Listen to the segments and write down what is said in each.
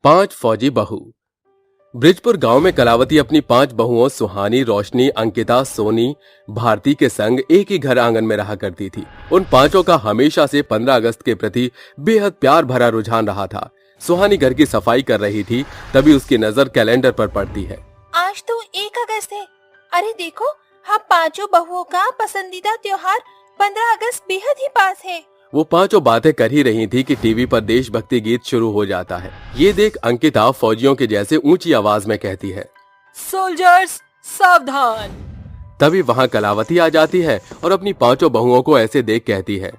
5 फौजी बहू। ब्रिजपुर गांव में कलावती अपनी 5 बहुओं सुहानी, रोशनी, अंकिता, सोनी, भारती के संग एक ही घर आंगन में रहा करती थी। उन पांचों का हमेशा से 15 अगस्त के प्रति बेहद प्यार भरा रुझान रहा था। सुहानी घर की सफाई कर रही थी, तभी उसकी नजर कैलेंडर पर पड़ती है। आज तो 1 अगस्त है। अरे देखो, हम पांचों बहुओं का पसंदीदा त्योहार 15 अगस्त बेहद ही पास है। वो पांचों बातें कर ही रही थी कि टीवी पर देशभक्ति गीत शुरू हो जाता है। ये देख अंकिता फौजियों के जैसे ऊंची आवाज में कहती है, सोल्जर्स सावधान। तभी वहाँ कलावती आ जाती है और अपनी 5 बहुओं को ऐसे देख कहती है,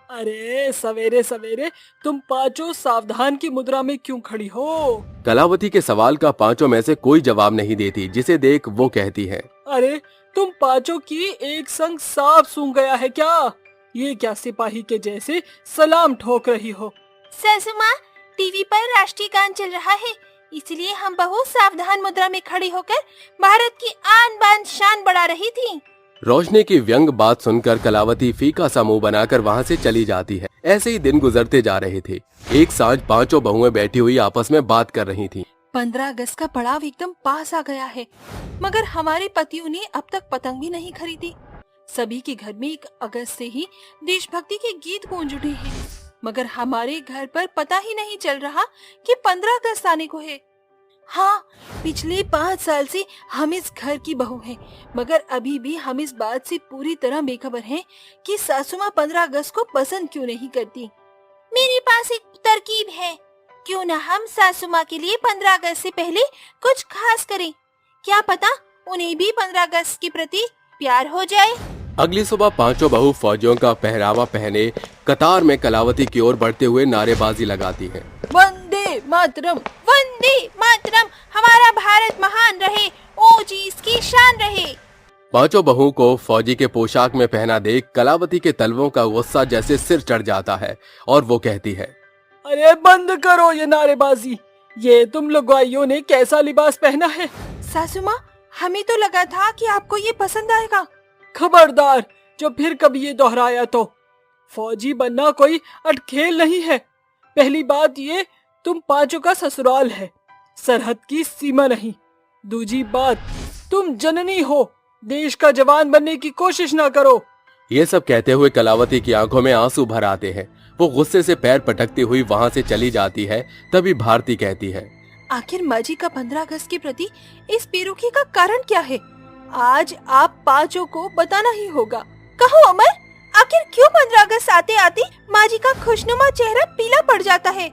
अरे सवेरे सवेरे तुम पांचों सावधान की मुद्रा में क्यों खड़ी हो? कलावती के सवाल का 5 में से कोई जवाब नहीं देती, जिसे देख वो कहती है, अरे तुम पांचों की एक संग सांप सूंघ गया है क्या? ये क्या सिपाही के जैसे सलाम ठोक रही हो? सासू माँ, टीवी पर राष्ट्रीय गान चल रहा है, इसलिए हम बहू सावधान मुद्रा में खड़ी होकर भारत की आन बान शान बढ़ा रही थी। रोशनी की व्यंग बात सुनकर कलावती फीका सा मुंह बनाकर वहाँ से चली जाती है। ऐसे ही दिन गुजरते जा रहे थे। एक सांझ 5 बहुएं बैठी हुई आपस में बात कर रही थीं। 15 अगस्त का पड़ाव एकदम पास आ गया है, मगर हमारे पतियों ने अब तक पतंग भी नहीं खरीदी। सभी के घर में 1 अगस्त से ही देशभक्ति के गीत गूंज उठे हैं, मगर हमारे घर पर पता ही नहीं चल रहा कि 15 अगस्त आने को है। हाँ, पिछले 5 साल से हम इस घर की बहू हैं, मगर अभी भी हम इस बात से पूरी तरह बेखबर हैं कि सासू माँ 15 अगस्त को पसंद क्यों नहीं करती। मेरे पास एक तरकीब है, क्यों न हम सासू माँ के लिए 15 अगस्त से पहले कुछ खास करें। क्या पता उन्हें भी 15 अगस्त के प्रति प्यार हो जाए। अगली सुबह 5 बहू फौजियों का पहरावा पहने कतार में कलावती की ओर बढ़ते हुए नारेबाजी लगाती है। वंदे मातरम, वंदे मातरम, हमारा भारत महान रहे, ओ जी इसकी शान रहे। 5 बहू को फौजी के पोशाक में पहना देख कलावती के तलवों का गुस्सा जैसे सिर चढ़ जाता है और वो कहती है, अरे बंद करो ये नारेबाजी। ये तुम लुगाइयों ने कैसा लिबास पहना है? सासू माँ, हमें तो लगा था कि आपको ये पसंद आएगा। खबरदार, जो फिर कभी ये दोहराया तो। फौजी बनना कोई अटखेल नहीं है। पहली बात ये, तुम पांचों का ससुराल है, सरहद की सीमा नहीं। दूसरी बात, तुम जननी हो, देश का जवान बनने की कोशिश ना करो। ये सब कहते हुए कलावती की आंखों में आंसू भर आते हैं। वो गुस्से से पैर पटकती हुई वहाँ से चली जाती है। तभी भारती कहती है, आखिर माँ जी का 15 अगस्त के प्रति इस बेरुखी का कारण क्या है? आज आप पांचों को बताना ही होगा। कहो अमर, आखिर क्यों 15 अगस्त आते आते माँ जी का खुशनुमा चेहरा पीला पड़ जाता है?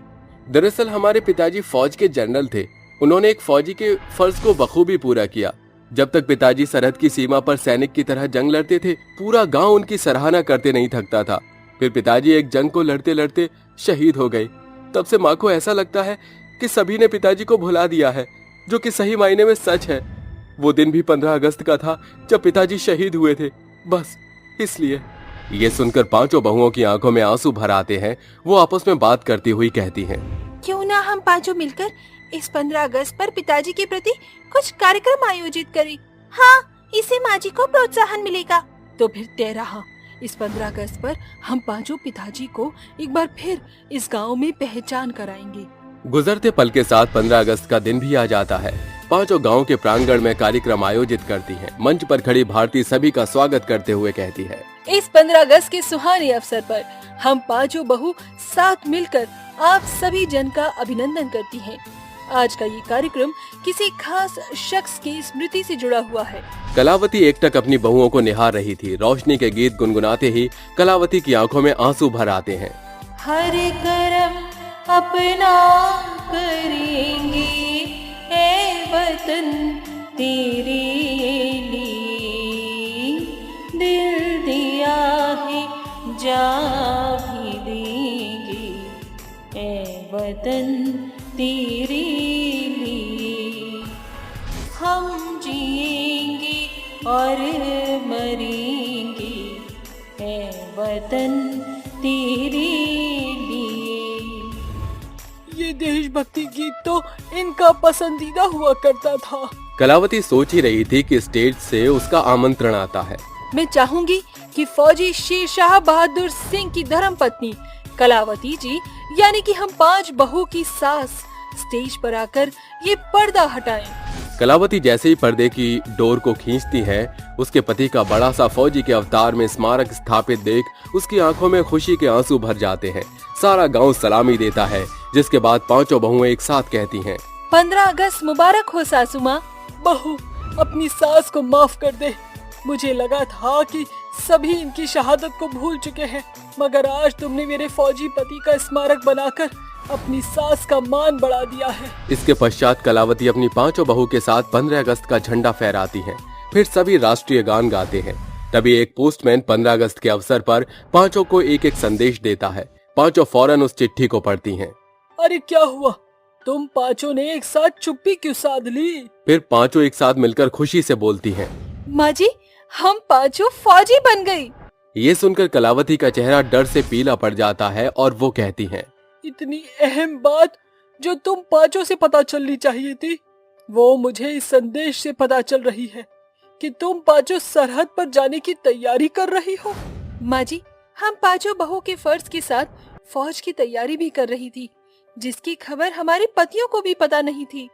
दरअसल हमारे पिताजी फौज के जनरल थे। उन्होंने एक फौजी के फर्ज को बखूबी पूरा किया। जब तक पिताजी सरहद की सीमा पर सैनिक की तरह जंग लड़ते थे, पूरा गांव उनकी सराहना करते नहीं थकता था। फिर पिताजी एक जंग को लड़ते लड़ते शहीद हो गए। तब से माँ को ऐसा लगता है कि सभी ने पिताजी को भुला दिया है, जो कि सही मायने में सच है। वो दिन भी 15 अगस्त का था जब पिताजी शहीद हुए थे, बस इसलिए। ये सुनकर 5 बहुओं की आंखों में आंसू भर आते हैं। वो आपस में बात करती हुई कहती हैं, क्यों ना हम पांचों मिलकर इस 15 अगस्त पर पिताजी के प्रति कुछ कार्यक्रम आयोजित करें। हाँ, इससे माँ जी को प्रोत्साहन मिलेगा। तो फिर तय रहा, इस 15 अगस्त पर हम पांचों पिताजी को एक बार फिर इस गांव में पहचान कराएंगे। गुजरते पल के साथ 15 अगस्त का दिन भी आ जाता है। 5 गांव के प्रांगण में कार्यक्रम आयोजित करती हैं। मंच पर खड़ी भारती सभी का स्वागत करते हुए कहती है, इस 15 अगस्त के सुहाने अवसर पर हम पांचों बहू साथ मिलकर आप सभी जन का अभिनंदन करती हैं। आज का ये कार्यक्रम किसी खास शख्स की स्मृति से जुड़ा हुआ है। कलावती एकटक अपनी बहुओं को निहार रही थी। रोशनी के गीत गुनगुनाते ही कलावती की आंखों में आंसू भर आते हैं। हर करम अपना करेंगे, ए वतन तेरे लिए दिल दिया है, जा भी देंगे, ए वतन तेरे लिए। हम जिएंगे और मरेंगे, ए वतन तेरे लिए। ये देशभक्ति गीत तो इनका पसंदीदा हुआ करता था। कलावती सोच ही रही थी कि स्टेज से उसका आमंत्रण आता है। मैं चाहूंगी कि फौजी शेरशाह बहादुर सिंह की धर्मपत्नी कलावती जी, यानी कि हम 5 बहू की सास स्टेज पर आकर ये पर्दा हटाएं। कलावती जैसे ही पर्दे की डोर को खींचती है, उसके पति का बड़ा सा फौजी के अवतार में स्मारक स्थापित देख उसकी आंखों में खुशी के आंसू भर जाते हैं। सारा गांव सलामी देता है, जिसके बाद पांचों बहुएं एक साथ कहती हैं, 15 अगस्त मुबारक हो सासू माँ। बहू, अपनी सास को माफ कर दे। मुझे लगा था कि सभी इनकी शहादत को भूल चुके हैं, मगर आज तुमने मेरे फौजी पति का स्मारक बनाकर अपनी सास का मान बढ़ा दिया है। इसके पश्चात कलावती अपनी पांचों बहू के साथ 15 अगस्त का झंडा फहराती हैं। फिर सभी राष्ट्रीय गान गाते हैं। तभी एक पोस्टमैन 15 अगस्त के अवसर पर पांचों को एक एक संदेश देता है। पांचों फौरन उस चिट्ठी को पढ़ती हैं। अरे क्या हुआ, तुम पांचों ने एक साथ चुप्पी क्यों साध ली? फिर पांचों एक साथ मिलकर खुशी से बोलती हैं, माँ जी, हम पांचों फौजी बन गई। ये सुनकर कलावती का चेहरा डर से पीला पड़ जाता है और वो कहती हैं, इतनी अहम बात जो तुम पांचों से पता चलनी चाहिए थी, वो मुझे इस संदेश से पता चल रही है कि तुम पांचों सरहद पर जाने की तैयारी कर रही हो। माँ जी, हम पांचों बहू के फर्ज के साथ फौज की तैयारी भी कर रही थी, जिसकी खबर हमारे पतियों को भी पता नहीं थी।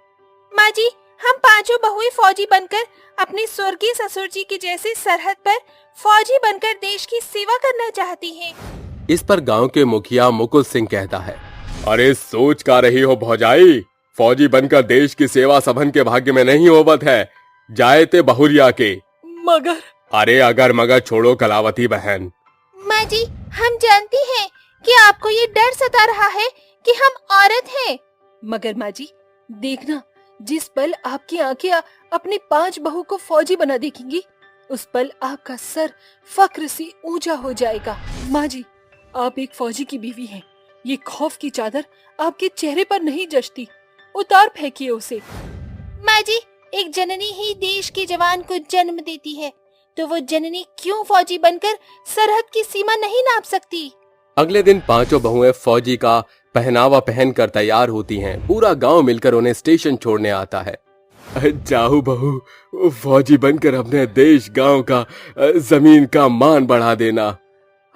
माँ जी, हम पांचों बहुएं फौजी बनकर अपने स्वर्गीय ससुर जी के जैसे सरहद पर फौजी बनकर देश की सेवा करना चाहती हैं। इस पर गांव के मुखिया मुकुल सिंह कहता है, अरे सोच का रही हो भौजाई, फौजी बनकर देश की सेवा सबन के भाग्य में नहीं होवत है, जाए ते बहुरिया के। मगर अरे अगर मगर छोड़ो कलावती बहन। माँ जी, हम जानती हैं कि आपको ये डर सता रहा है कि हम औरत हैं। मगर माँ जी, देखना, जिस पल आपकी आंखें अपनी 5 बहू को फौजी बना देखेंगी, उस पल आपका सर फक्र से ऊंचा हो जाएगा। माँ जी, आप एक फौजी की बीवी हैं। ये खौफ की चादर आपके चेहरे पर नहीं जचती, उतार फेंकिए उसे। माँ जी, एक जननी ही देश के जवान को जन्म देती है, तो वो जननी क्यों फौजी बनकर सरहद की सीमा नहीं नाप सकती? अगले दिन पांचों बहुएं फौजी का पहनावा पहनकर तैयार होती हैं। पूरा गांव मिलकर उन्हें स्टेशन छोड़ने आता है। जाओ बहू, फौजी बनकर अपने देश गांव का जमीन का मान बढ़ा देना।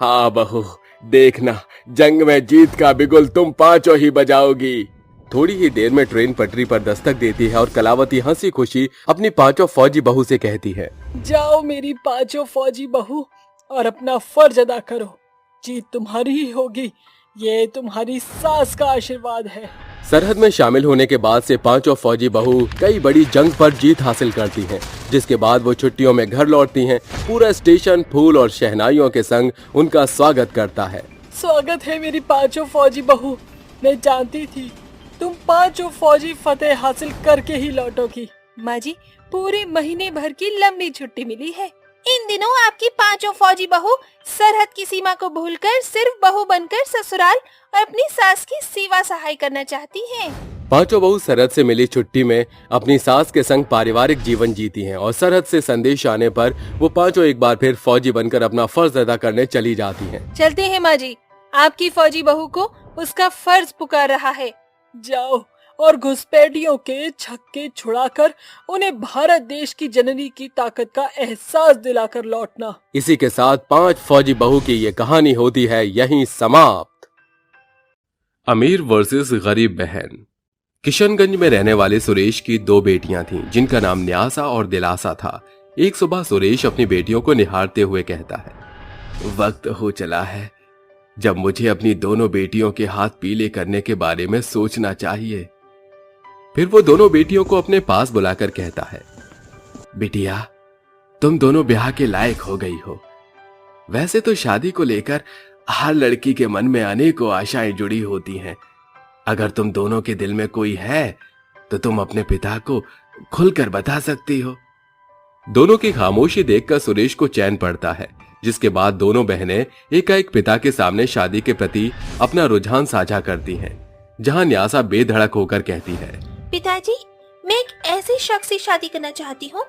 हाँ बहू, देखना, जंग में जीत का बिगुल तुम पांचों ही बजाओगी। थोड़ी ही देर में ट्रेन पटरी पर दस्तक देती है और कलावती हंसी खुशी अपनी पांचों फौजी बहू से कहती है, जाओ मेरी पांचों फौजी बहू और अपना फर्ज अदा करो। जीत तुम्हारी ही होगी, ये तुम्हारी सास का आशीर्वाद है। सरहद में शामिल होने के बाद से पांचों फौजी बहू कई बड़ी जंग पर जीत हासिल करती हैं, जिसके बाद वो छुट्टियों में घर लौटती हैं। पूरा स्टेशन फूल और शहनाइयों के संग उनका स्वागत करता है। स्वागत है मेरी पांचों फौजी बहू। मैं जानती थी तुम पांचों फौजी फतेह हासिल करके ही लौटोगी। माँ जी, पूरे महीने भर की लंबी छुट्टी मिली है। इन दिनों आपकी पांचों फौजी बहू सरहद की सीमा को भूलकर सिर्फ बहू बनकर ससुराल और अपनी सास की सेवा सहाय करना चाहती हैं। पांचों बहू सरहद से मिली छुट्टी में अपनी सास के संग पारिवारिक जीवन जीती हैं और सरहद से संदेश आने पर वो पांचों एक बार फिर फौजी बनकर अपना फर्ज अदा करने चली जाती हैं। चलते हैं माँ जी, आपकी फौजी बहू को उसका फर्ज पुकार रहा है। जाओ और घुसपैठियों के छक्के छुड़ाकर उन्हें भारत देश की जननी की ताकत का एहसास दिलाकर लौटना। इसी के साथ 5 फौजी बहू की ये कहानी होती है यहीं समाप्त। अमीर वर्सेस गरीब बहन। किशनगंज में रहने वाले सुरेश की 2 बेटियां थीं, जिनका नाम न्यासा और दिलासा था। एक सुबह सुरेश अपनी बेटियों को निहारते हुए कहता है, वक्त हो चला है जब मुझे अपनी दोनों बेटियों के हाथ पीले करने के बारे में सोचना चाहिए। फिर वो दोनों बेटियों को अपने पास बुलाकर कहता है, बिटिया, तुम दोनों ब्याह के लायक हो गई हो। वैसे तो शादी को लेकर हर लड़की के मन में अनेकों आशाएं जुड़ी होती हैं। अगर तुम दोनों के दिल में कोई है तो तुम अपने पिता को खुलकर बता सकती हो। दोनों की खामोशी देखकर सुरेश को चैन पड़ता है, जिसके बाद दोनों बहनें एकाएक पिता के सामने शादी के प्रति अपना रुझान साझा करती हैं। जहां न्यासा बेधड़क होकर कहती है, पिताजी, मैं एक ऐसे शख्स से शादी करना चाहती हूँ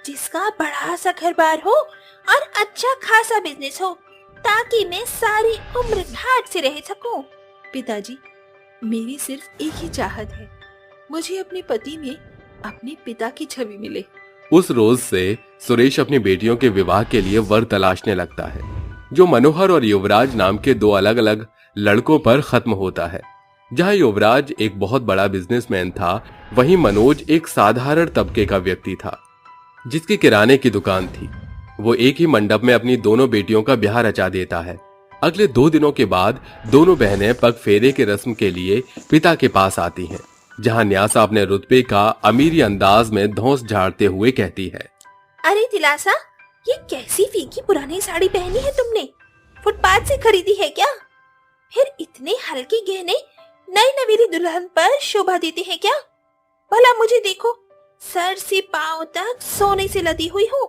जिसका बड़ा सा घर-बार हो और अच्छा खासा बिजनेस हो, ताकि मैं सारी उम्र ठाट से रह सकूं। पिताजी, मेरी सिर्फ एक ही चाहत है, मुझे अपने पति में अपने पिता की छवि मिले। उस रोज से सुरेश अपनी बेटियों के विवाह के लिए वर तलाशने लगता है, जो मनोहर और युवराज नाम के 2 अलग अलग लड़कों पर खत्म होता है। जहां युवराज एक बहुत बड़ा बिजनेसमैन था, वहीं मनोज एक साधारण तबके का व्यक्ति था जिसकी किराने की दुकान थी। वो एक ही मंडप में अपनी दोनों बेटियों का ब्याह रचा देता है। अगले 2 दिनों के बाद दोनों बहनें पग फेरे के रस्म के लिए पिता के पास आती हैं, जहां न्यासा अपने रुतबे का अमीरी अंदाज में धौंस झाड़ते हुए कहती है, अरे दिलासा, ये कैसी फीकी पुरानी साड़ी पहनी है तुमने? फुटपाथ से खरीदी है क्या? फिर इतने हल्के गहने नई नवेली दुल्हन पर शोभा देते हैं क्या? भला मुझे देखो, सर से पांव तक सोने से लदी हुई हूँ।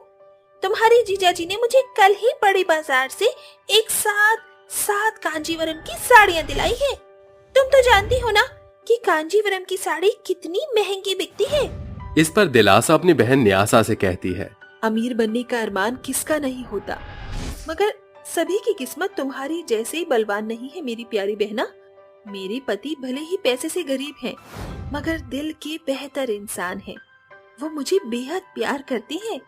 तुम्हारे जीजाजी ने मुझे कल ही बड़े बाजार से एक साथ 7 कांजीवरम की साड़ियाँ दिलाई है। तुम तो जानती हो ना कि कांजीवरम की साड़ी कितनी महंगी बिकती है। इस पर दिलासा अपनी बहन न्यासा से कहती है, अमीर बनने का अरमान किसका नहीं होता, मगर सभी की किस्मत तुम्हारी जैसे ही बलवान नहीं है मेरी प्यारी बहना। मेरे पति भले ही पैसे से गरीब हैं, मगर दिल के बेहतर इंसान हैं। वो मुझे बेहद प्यार करते हैं।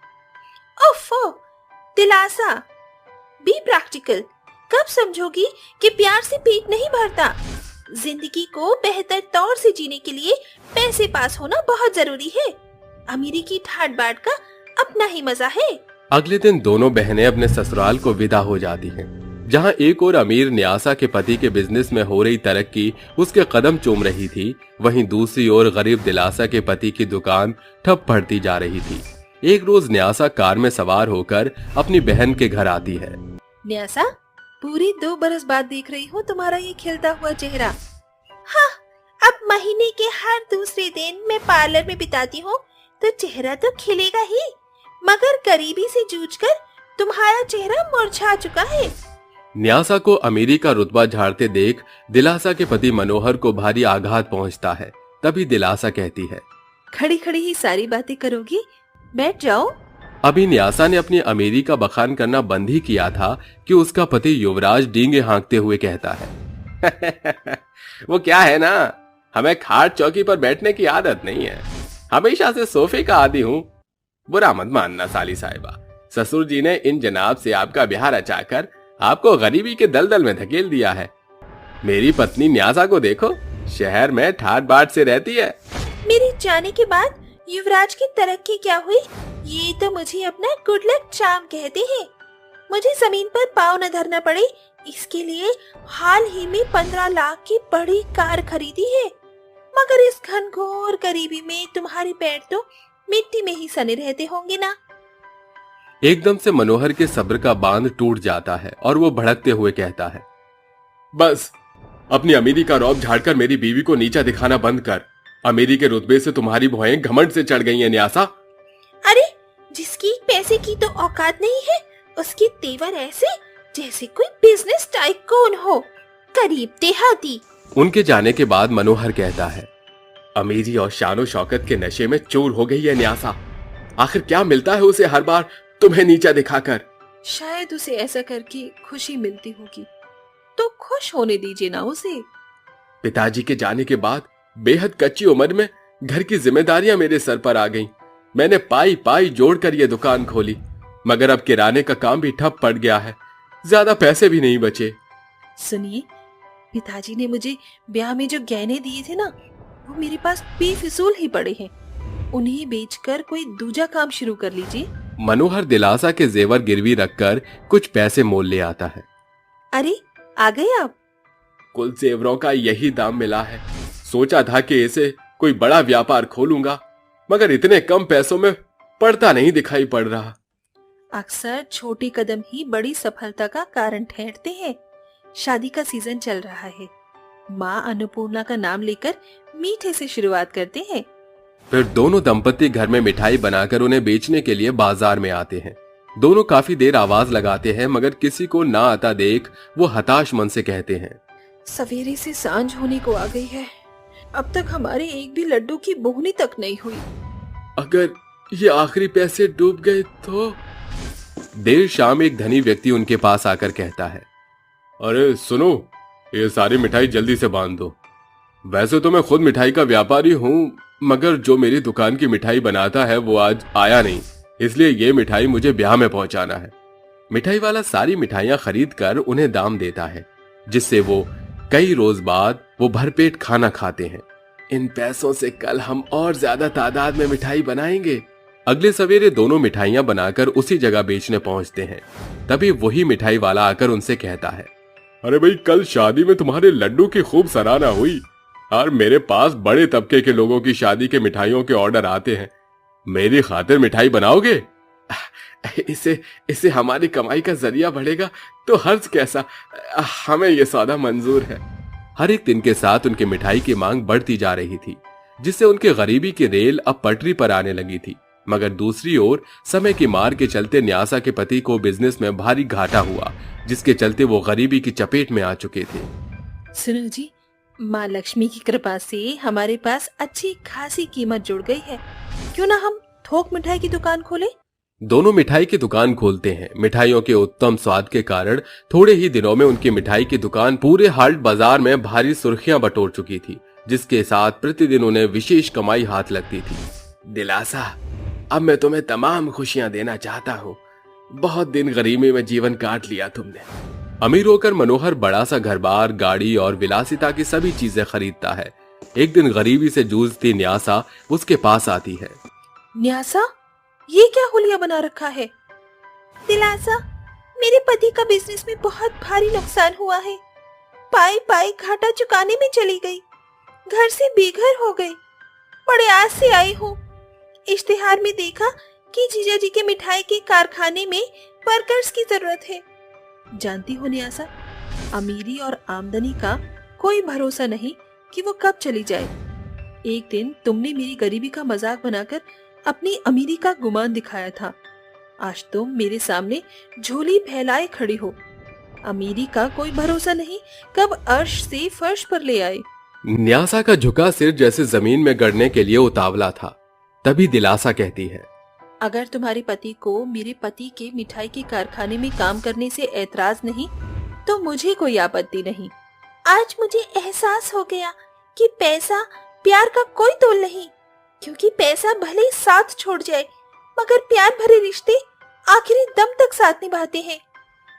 ओफो दिलासा, बी प्रैक्टिकल। कब समझोगी कि प्यार से पेट नहीं भरता? जिंदगी को बेहतर तौर से जीने के लिए पैसे पास होना बहुत जरूरी है। अमीरी की ठाट बाट का अपना ही मजा है। अगले दिन दोनों बहनें अपने ससुराल को विदा हो जाती हैं, जहां एक और अमीर न्यासा के पति के बिजनेस में हो रही तरक्की उसके कदम चूम रही थी, वहीं दूसरी ओर गरीब दिलासा के पति की दुकान ठप पड़ती जा रही थी। एक रोज न्यासा कार में सवार होकर अपनी बहन के घर आती है। न्यासा, पूरी 2 बरस बाद देख रही हूँ तुम्हारा ये खिलता हुआ चेहरा। हाँ, अब महीने के हर दूसरे दिन मैं पार्लर में बिताती हूँ तो चेहरा तो खिलेगा ही, मगर करीबी से जूझकर तुम्हारा चेहरा मुरझा चुका है। न्यासा को अमीरी का रुतबा झाड़ते देख दिलासा के पति मनोहर को भारी आघात पहुंचता है। तभी दिलासा कहती है, खड़ी खड़ी ही सारी बातें करोगी, बैठ जाओ। अभी न्यासा ने अपनी अमीरी का बखान करना बंद ही किया था कि उसका पति युवराज डींगे हाँकते हुए कहता है, वो क्या है ना, हमें खाट चौकी पर बैठने की आदत नहीं है, हमेशा से सोफे का आदी हूँ। बुरा मत मानना साली साहिबा, ससुर जी ने इन जनाब से आपका ब्याह रचाकर आपको गरीबी के दलदल में धकेल दिया है। मेरी पत्नी न्यासा को देखो, शहर में ठाट बाट से रहती है। मेरे जाने के बाद युवराज की तरक्की क्या हुई, ये तो मुझे अपना गुड लक चार्म कहते हैं। मुझे जमीन पर पाँव न धरना पड़े, इसके लिए हाल ही में 15 लाख की बड़ी कार खरीदी है। मगर इस घनघोर गरीबी में तुम्हारे पैर तो मिट्टी में ही सने रहते होंगे ना। एकदम से मनोहर के सब्र का बांध टूट जाता है और वो भड़कते हुए कहता है, बस अपनी अमीरी का रौब झाड़कर मेरी बीवी को नीचा दिखाना बंद कर। अमीरी के रुतबे से तुम्हारी भौहें घमंड से चढ़ गई हैं न्यासा। अरे, जिसकी पैसे की तो औकात नहीं है, उसकी तेवर ऐसे जैसे कोई बिजनेस टाइकून हो, करीब देहाती। उनके जाने के बाद मनोहर कहता है, अमीरी और शानो शौकत के नशे में चूर हो गई है न्यासा। आखिर क्या मिलता है उसे हर बार तुम्हें नीचा दिखाकर? शायद उसे ऐसा करके खुशी मिलती होगी, तो खुश होने दीजिए ना उसे। पिताजी के जाने के बाद बेहद कच्ची उम्र में घर की जिम्मेदारियां मेरे सर पर आ गईं। मैंने पाई पाई जोड़कर ये दुकान खोली, मगर अब किराने का काम भी ठप पड़ गया है, ज्यादा पैसे भी नहीं बचे। सुनिए, पिताजी ने मुझे ब्याह में जो गहने दिए थे ना, वो मेरे पास बेफिजूल ही पड़े हैं। उन्हें बेचकर कोई दूजा काम शुरू कर लीजिए। मनोहर दिलासा के जेवर गिरवी रखकर कुछ पैसे मोल ले आता है। अरे, आ गए आप? कुल जेवरों का यही दाम मिला है। सोचा था कि इसे कोई बड़ा व्यापार खोलूंगा, मगर इतने कम पैसों में पड़ता नहीं दिखाई पड़ रहा। अक्सर छोटे कदम ही बड़ी सफलता का कारण ठहरते हैं। शादी का सीजन चल रहा है, माँ अन्नपूर्णा का नाम लेकर मीठे से शुरुआत करते हैं। फिर दोनों दंपति घर में मिठाई बनाकर उन्हें बेचने के लिए बाजार में आते हैं। दोनों काफी देर आवाज लगाते हैं, मगर किसी को ना आता देख वो हताश मन से कहते हैं, सवेरे से सांझ होने को आ गई है, अब तक हमारे एक भी लड्डू की बोहनी तक नहीं हुई। अगर ये आखिरी पैसे डूब गए तो? देर शाम एक धनी व्यक्ति उनके पास आकर कहता है, अरे सुनो, ये सारी मिठाई जल्दी से बांध दो। वैसे तो मैं खुद मिठाई का व्यापारी हूँ, मगर जो मेरी दुकान की मिठाई बनाता है वो आज आया नहीं, इसलिए ये मिठाई मुझे ब्याह में पहुंचाना है। मिठाई वाला सारी मिठाइयां खरीद कर उन्हें दाम देता है, जिससे वो कई रोज बाद वो भरपेट खाना खाते हैं। इन पैसों से कल हम और ज्यादा तादाद में मिठाई बनाएंगे। अगले सवेरे दोनों मिठाइयां बनाकर उसी जगह बेचने पहुंचते हैं। तभी वही मिठाई वाला आकर उनसे कहता है, अरे भाई, कल शादी में तुम्हारे लड्डू की खूब सराहना हुई और मेरे पास बड़े तबके के लोगों की शादी के मिठाइयों के ऑर्डर आते हैं। मेरी खातिर मिठाई बनाओगे? इससे हमारी कमाई का जरिया बढ़ेगा तो हर्ज कैसा, हमें ये सौदा मंजूर है। हर एक दिन के साथ उनकी मिठाई की मांग बढ़ती जा रही थी, जिससे उनके गरीबी की रेल अब पटरी पर आने लगी थी। मगर दूसरी ओर समय की मार के चलते न्यासा के पति को बिजनेस में भारी घाटा हुआ, जिसके चलते वो गरीबी की चपेट में आ चुके थे। सुनो जी, माँ लक्ष्मी की कृपा से हमारे पास अच्छी खासी कीमत जुड़ गई है। क्यों ना हम थोक मिठाई की दुकान खोले? दोनों मिठाई की दुकान खोलते हैं। मिठाइयों के उत्तम स्वाद के कारण थोड़े ही दिनों में उनकी मिठाई की दुकान पूरे हाट बाजार में भारी सुर्खियां बटोर चुकी थी, जिसके साथ प्रतिदिन उन्हें विशेष कमाई हाथ लगती थी। दिलासा, अब मैं तुम्हें तमाम खुशियां देना चाहता हूँ। बहुत दिन गरीबी में जीवन काट लिया तुमने। अमीर होकर मनोहर बड़ा सा घर बार, गाड़ी और विलासिता की सभी चीजें खरीदता है। एक दिन गरीबी से जूझती न्यासा उसके पास आती है। न्यासा, ये क्या हुलिया बना रखा है? दिलासा, मेरे पति का बिजनेस में बहुत भारी नुकसान हुआ है। पाई पाई घाटा चुकाने में चली गई, घर से बेघर हो गई। बड़े आस से आई हूँ। इश्तिहार में देखा कि जीजा जी के मिठाई के कारखाने में वर्कर्स की जरूरत है। जानती हो न्यासा, अमीरी और आमदनी का कोई भरोसा नहीं कि वो कब चली जाए। एक दिन तुमने मेरी गरीबी का मजाक बनाकर अपनी अमीरी का गुमान दिखाया था। आज तुम मेरे सामने झोली फैलाए खड़ी हो। अमीरी का कोई भरोसा नहीं, कब अर्श से फर्श पर ले आए। न्यासा का झुका सिर जैसे जमीन में गड़ने के लिए उतावला था। तभी दिलासा कहती है, अगर तुम्हारे पति को मेरे पति के मिठाई के कारखाने में काम करने से ऐतराज नहीं तो मुझे कोई आपत्ति नहीं। आज मुझे एहसास हो गया कि पैसा प्यार का कोई तोल नहीं, क्योंकि पैसा भले ही साथ छोड़ जाए मगर प्यार भरे रिश्ते आखिरी दम तक साथ निभाते हैं।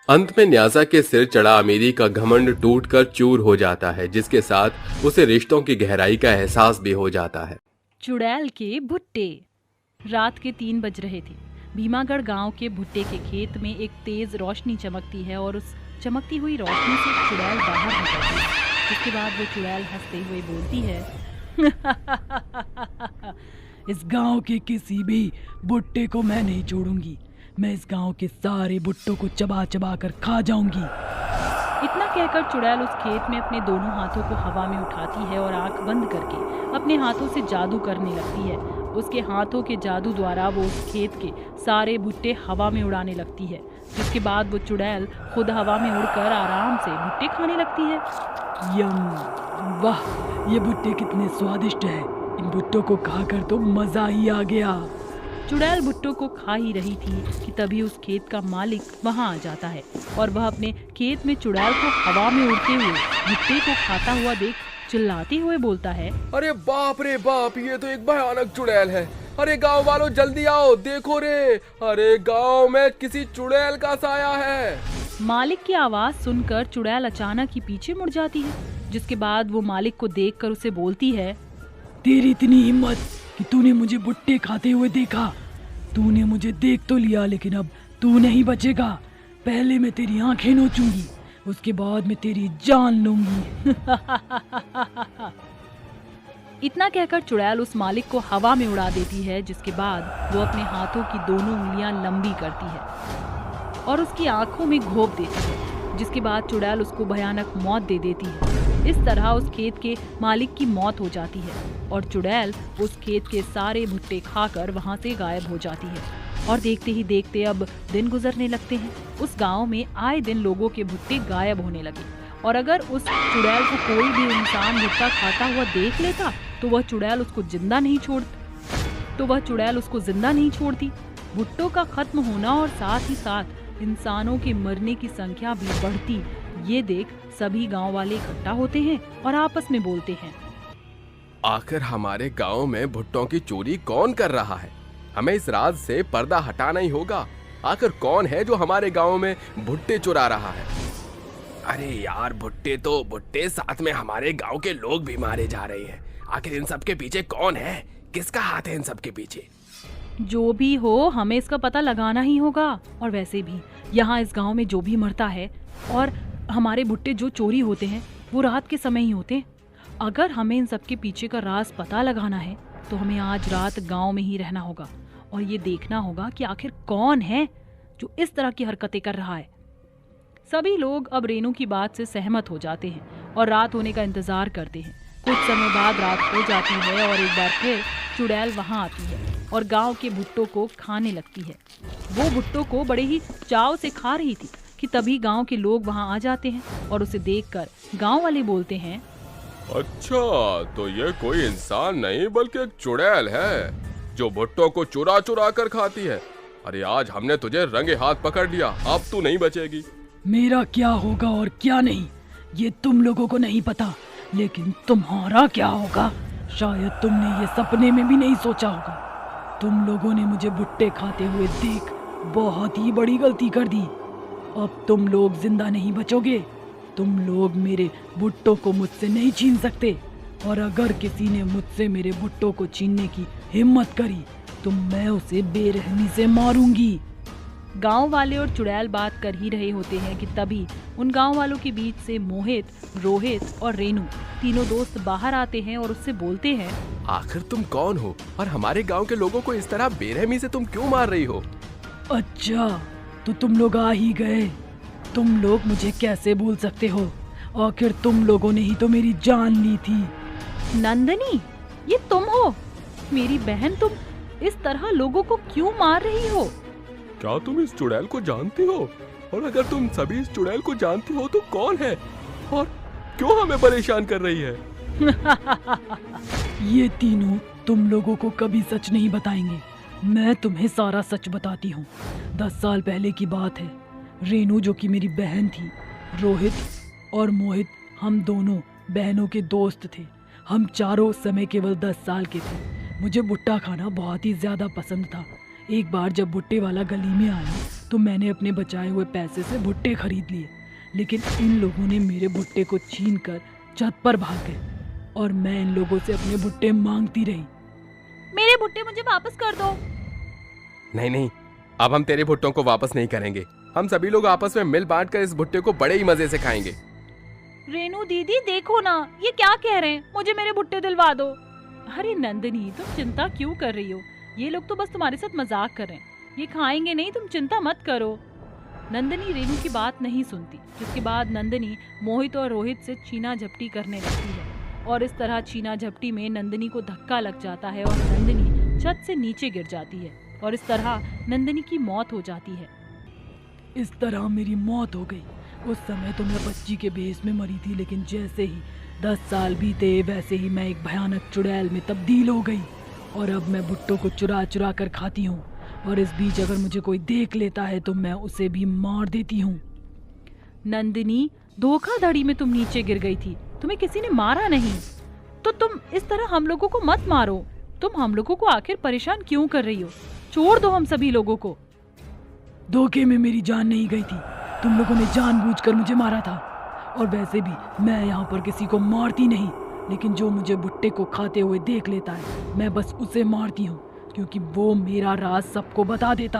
अंत में न्यासा के सिर चढ़ा अमीरी का घमंड टूटकर चूर हो जाता है, जिसके साथ उसे रिश्तों की गहराई का एहसास भी हो जाता है। चुड़ैल के भुट्टे। रात के 3 बज रहे थे। भीमागढ़ गांव के भुट्टे के खेत में एक तेज रोशनी चमकती है और उस चमकती हुई रोशनी से चुड़ैल बाहर निकलती है। इसके बाद वो चुड़ैल हंसते हुए बोलती है, इस गांव के किसी भी भुट्टे को मैं नहीं छोड़ूंगी। मैं इस गांव के सारे भुट्टों को चबा चबा कर खा जाऊंगी। इतना कहकर चुड़ैल उस खेत में अपने दोनों हाथों को हवा में उठाती है और आंख बंद करके अपने हाथों से जादू करने लगती है। उसके हाथों के जादू द्वारा वो उस खेत के सारे भुट्टे हवा में उड़ाने लगती है, जिसके बाद वो चुड़ैल खुद हवा में उड़कर आराम से भुट्टे खाने लगती है। यम, वाह, ये भुट्टे कितने स्वादिष्ट हैं। इन भुट्टों को खाकर तो मजा ही आ गया। चुड़ैल भुट्टों को खा ही रही थी कि तभी उस खेत का मालिक वहां आ जाता है और वह अपने खेत में चुड़ैल को हवा में उड़ते हुए भुट्टे को खाता हुआ देख चिल्लाते हुए बोलता है, अरे बाप रे बाप, ये तो एक भयानक चुड़ैल है। अरे गांव वालों जल्दी आओ, देखो रे, अरे गांव में किसी चुड़ैल का साया है। मालिक की आवाज सुनकर चुड़ैल अचानक ही पीछे मुड़ जाती है, जिसके बाद वो मालिक को देखकर उसे बोलती है, तेरी इतनी हिम्मत कि तूने मुझे भुट्टे खाते हुए देखा। तूने मुझे देख तो लिया, लेकिन अब तू नहीं बचेगा। पहले मैं तेरी आंखें नोचूंगी, उसके बाद मैं तेरी जान लूंगी। इतना कहकर चुड़ैल उस मालिक को हवा में उड़ा देती है, जिसके बाद वो अपने हाथों की दोनों उंगलियां लंबी करती है और उसकी आंखों में घोंप देती है, जिसके बाद चुड़ैल उसको भयानक मौत दे देती है। इस तरह उस खेत के मालिक की मौत हो जाती है और चुड़ैल उस खेत के सारे भुट्टे खाकर वहां से गायब हो जाती है। और देखते ही देखते अब दिन गुजरने लगते हैं। उस गांव में आए दिन लोगों के भुट्टे गायब होने लगे और अगर उस चुड़ैल को कोई भी इंसान भुट्टा खाता हुआ देख लेता तो वह चुड़ैल उसको जिंदा नहीं छोड़ती। भुट्टों का खत्म होना और साथ ही साथ इंसानों के मरने की संख्या भी बढ़ती, ये देख सभी गांव वाले इकट्ठा होते हैं और आपस में बोलते हैं, आखिर हमारे गांव में भुट्टों की चोरी कौन कर रहा है? हमें इस राज से पर्दा हटाना ही होगा। आखिर कौन है जो हमारे गांव में भुट्टे चुरा रहा है? अरे यार, भुट्टे तो भुट्टे, साथ में हमारे गांव के लोग भी मारे जा रहे हैं। आखिर इन सब के पीछे कौन है? किसका हाथ है इन सब के पीछे? जो भी हो, हमें इसका पता लगाना ही होगा। और वैसे भी यहाँ इस गांव में जो भी मरता है और हमारे भुट्टे जो चोरी होते हैं वो रात के समय ही होते हैं। अगर हमें इन सब के पीछे का राज पता लगाना है तो हमें आज रात गांव में ही रहना होगा और ये देखना होगा कि आखिर कौन है जो इस तरह की हरकतें कर रहा है। सभी लोग अब रेनू की बात से सहमत हो जाते हैं और रात होने का इंतजार करते हैं। कुछ समय बाद रात हो जाती है और एक बार फिर चुड़ैल वहां आती है और गांव के भुट्टों को खाने लगती है। वो भुट्टों को बड़े ही चाव से खा रही थी कि तभी गांव के लोग वहां आ जाते हैं और उसे देखकर गांव वाले बोलते हैं, अच्छा, तो ये कोई इंसान नहीं बल्कि एक चुड़ैल है जो भुट्टों को चुरा चुरा कर खाती है। अरे आज हमने तुझे रंगे हाथ पकड़ लिया, अब तू नहीं बचेगी। मेरा क्या होगा और क्या नहीं ये तुम लोगों को नहीं पता, लेकिन तुम्हारा क्या होगा शायद तुमने ये सपने में भी नहीं सोचा होगा। तुम लोगों ने मुझे भुट्टे खाते हुए देख बहुत ही बड़ी गलती कर दी। अब तुम लोग जिंदा नहीं बचोगे। तुम लोग मेरे भुट्टों को मुझसे नहीं छीन सकते, और अगर किसी ने मुझसे मेरे भुट्टों को छीनने की हिम्मत करी तो मैं उसे बेरहमी से मारूंगी। गांव वाले और चुड़ैल बात कर ही रहे होते हैं कि तभी उन गांव वालों के बीच से मोहित, रोहित और रेनू तीनों दोस्त बाहर आते हैं और उससे बोलते हैं, आखिर तुम कौन हो और हमारे गांव के लोगों को इस तरह बेरहमी से तुम क्यों मार रही हो? अच्छा, तो तुम लोग आ ही गए। तुम लोग मुझे कैसे भूल सकते हो? आखिर तुम लोगों ने ही तो मेरी जान ली थी। नंदनी, ये तुम हो? मेरी बहन, तुम इस तरह लोगों को क्यों मार रही हो? क्या तुम इस चुड़ैल को जानती हो? और अगर तुम सभी इस चुड़ैल को जानती हो तो कौन है और क्यों हमें परेशान कर रही है? ये तीनों तुम लोगों को कभी सच नहीं बताएंगे। मैं तुम्हें सारा सच बताती हूँ। 10 साल पहले की बात है। रेनू जो कि मेरी बहन थी, रोहित और मोहित, हम दोनों बहनों के दोस्त थे। हम चारों उस समय केवल 10 साल के थे। मुझे भुट्टा खाना बहुत ही ज्यादा पसंद था। एक बार जब भुट्टे वाला गली में आया तो मैंने अपने बचाए हुए पैसे से भुट्टे खरीद लिए, लेकिन इन लोगों ने मेरे भुट्टे को छीन कर छत पर भाग गए और मैं इन लोगों से अपने भुट्टे मांगती रही। मेरे भुट्टे मुझे वापस कर दो। नहीं नहीं, अब हम तेरे भुट्टों को वापस नहीं करेंगे। हम सभी लोग आपस में मिल बांट कर इस भुट्टे को बड़े ही मजे से खाएंगे। रेनू दीदी, देखो ना, ये क्या कह रहे हैं, मुझे मेरे भुट्टे दिलवा दो। अरे नंदनी, तुम चिंता क्यों कर रही हो? ये लोग तो बस तुम्हारे साथ मजाक कर रहे हैं। ये खाएंगे नहीं, तुम चिंता मत करो। नंदनी रेनू की बात नहीं सुनती, जिसके बाद नंदनी मोहित और रोहित से छीना झपटी करने लगती है और इस तरह छीना झपटी में नंदनी को धक्का लग जाता है और नंदनी छत से नीचे गिर जाती है और इस तरह नंदनी की मौत हो जाती है। इस तरह मेरी मौत हो गई। उस समय तो मैं बच्ची के भेष में मरी थी, लेकिन जैसे ही 10 साल बीते वैसे ही मैं एक भयानक चुड़ैल में तब्दील हो गई और अब मैं भुट्टों को चुरा चुरा कर खाती हूँ और इस बीच अगर मुझे कोई देख लेता है तो मैं उसे भी मार देती हूँ। नंदिनी, धोखाधड़ी में तुम नीचे गिर गई थी, तुम्हें किसी ने मारा नहीं, तो तुम इस तरह हम लोगों को मत मारो। तुम हम लोगों को आखिर परेशान क्यों कर रही हो? छोड़ दो हम सभी लोगों को। धोखे में मेरी जान नहीं गई थी, तुम लोगों ने जानबूझकर मुझे मारा था। और वैसे भी मैं यहाँ पर किसी को मारती नहीं, लेकिन जो मुझे भुट्टे को खाते हुए देख लेता है मैं बस उसे मारती हूँ, क्योंकि वो मेरा राज सबको बता देता।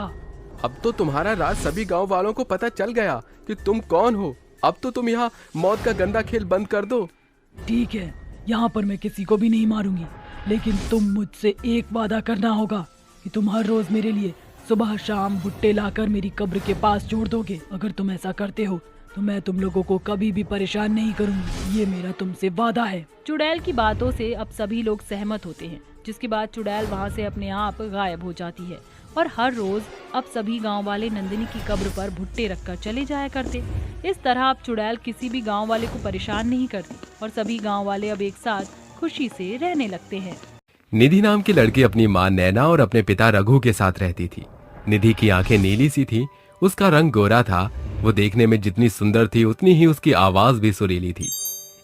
अब तो तुम्हारा राज सभी गांव वालों को पता चल गया कि तुम कौन हो। अब तो तुम यहाँ मौत का गंदा खेल बंद कर दो। ठीक है, यहाँ पर मैं किसी को भी नहीं मारूंगी, लेकिन तुम मुझसे एक वादा करना होगा कि तुम हर रोज मेरे लिए सुबह शाम भुट्टे लाकर मेरी कब्र के पास जोड़ दोगे। अगर तुम ऐसा करते हो तो मैं तुम लोगों को कभी भी परेशान नहीं करूंगी। ये मेरा तुमसे वादा है। चुड़ैल की बातों से अब सभी लोग सहमत होते हैं, जिसके बाद चुड़ैल वहाँ से अपने आप गायब हो जाती है और हर रोज अब सभी गांव वाले नंदिनी की कब्र पर भुट्टे रखकर चले जाया करते। इस तरह अब चुड़ैल किसी भी गांव वाले को परेशान नहीं करती और सभी गांव वाले अब एक साथ खुशी से रहने लगते हैं। निधि नाम की लड़की अपनी माँ नैना और अपने पिता रघु के साथ रहती थी। निधि की आंखें नीली सी थी, उसका रंग गोरा था। वो देखने में जितनी सुंदर थी उतनी ही उसकी आवाज भी सुरीली थी।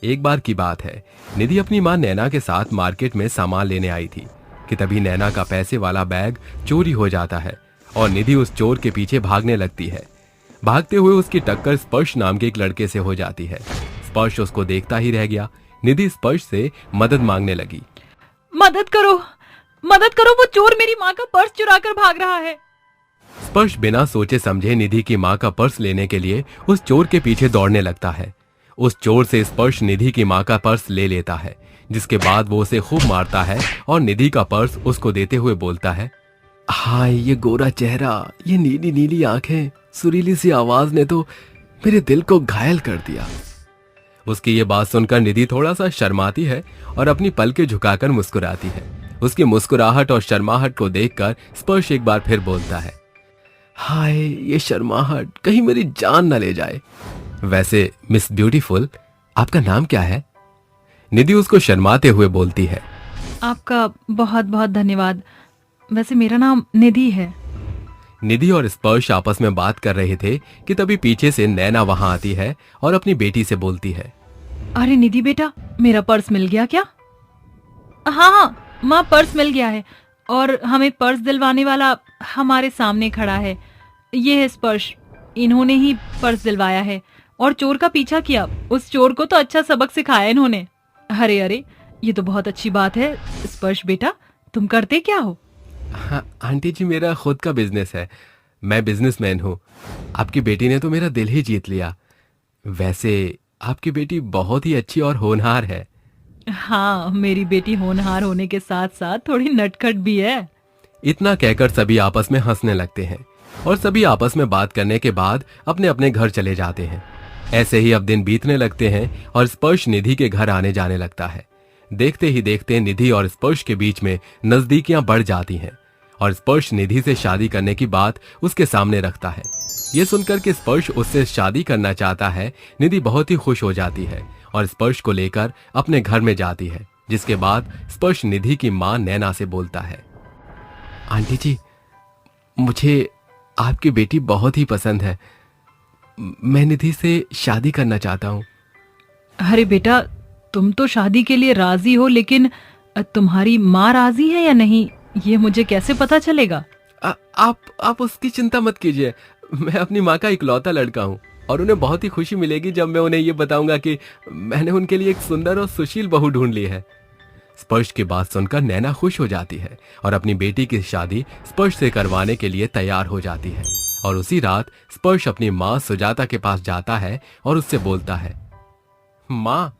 एक बार की बात है, निधि अपनी माँ नैना के साथ मार्केट में सामान लेने आई थी कि तभी नैना का पैसे वाला बैग चोरी हो जाता है और निधि उस चोर के पीछे भागने लगती है। भागते हुए उसकी टक्कर स्पर्श नाम के एक लड़के से हो जाती है। स्पर्श उसको देखता ही रह गया। निधि स्पर्श से मदद मांगने लगी। मदद करो, वो चोर मेरी माँ का पर्स चुरा कर भाग रहा है। स्पर्श बिना सोचे समझे निधि की माँ का पर्स लेने के लिए उस चोर के पीछे दौड़ने लगता है। उस चोर से स्पर्श निधि की माँ का पर्स ले लेता है, जिसके बाद वो उसे खूब मारता है और निधि का पर्स उसको देते हुए बोलता है, हाय ये गोरा चेहरा, ये नीली नीली आंखें, सुरीली सी आवाज ने तो मेरे दिल को घायल कर दिया। उसकी ये बात सुनकर निधि थोड़ा सा शर्माती है और अपनी पलकें झुकाकर मुस्कुराती है। उसकी मुस्कुराहट और शर्माहट को देखकर स्पर्श एक बार फिर बोलता है, हाय ये शर्माहट कहीं मेरी जान न ले जाए। वैसे मिस ब्यूटीफुल, आपका नाम क्या है? निधि उसको शर्माते हुए बोलती है, आपका बहुत बहुत धन्यवाद। वैसे मेरा नाम निधि है। निधि और स्पर्श आपस में बात कर रहे थे कि तभी पीछे से नैना वहां आती है और अपनी बेटी से बोलती है, अरे निधि बेटा, मेरा पर्स मिल गया क्या? हाँ माँ, पर्स मिल गया है और हमें पर्स दिलवाने वाला हमारे सामने खड़ा है। ये है स्पर्श, इन्होंने ही पर्स दिलवाया है और चोर का पीछा किया। उस चोर को तो अच्छा सबक सिखाया इन्होंने। अरे ये तो बहुत अच्छी बात है। स्पर्श बेटा, तुम करते क्या हो? हाँ आंटी जी, मेरा खुद का बिजनेस है, मैं बिजनेसमैन हूँ। आपकी बेटी ने तो मेरा दिल ही जीत लिया। वैसे आपकी बेटी बहुत ही अच्छी और होनहार है। हाँ, मेरी बेटी होनहार होने के साथ साथ थोड़ी नटखट भी है। इतना कहकर सभी आपस में हंसने लगते हैं और सभी आपस में बात करने के बाद अपने अपने घर चले जाते हैं। ऐसे ही अब दिन बीतने लगते हैं और स्पर्श निधि के घर आने जाने लगता है। देखते ही देखते निधि और स्पर्श के बीच में नजदीकियां बढ़ जाती हैं और स्पर्श निधि से शादी करने की बात उसके सामने रखता है। ये सुनकर कि स्पर्श उससे शादी करना चाहता है, निधि बहुत ही खुश हो जाती है और स्पर्श को लेकर अपने घर में जाती है। जिसके बाद स्पर्श निधि की मां नैना से बोलता है, आंटी जी, मुझे आपकी बेटी बहुत ही पसंद है, मैं निधि से शादी करना चाहता हूँ। अरे बेटा, तुम तो शादी के लिए राजी हो, लेकिन तुम्हारी माँ राजी है या नहीं, ये मुझे कैसे पता चलेगा? आप उसकी चिंता मत कीजिए। मैं अपनी माँ का इकलौता लड़का हूँ और उन्हें बहुत ही खुशी मिलेगी जब मैं उन्हें ये बताऊंगा कि मैंने उनके लिए एक सुंदर और सुशील बहू ढूंढ ली है। स्पर्श की बात सुनकर नैना खुश हो जाती है और अपनी बेटी की शादी स्पर्श से करवाने के लिए तैयार हो जाती है। और उसी रात स्पर्श अपनी माँ सुजाता के पास जाता है और उससे बोलता है, माँ,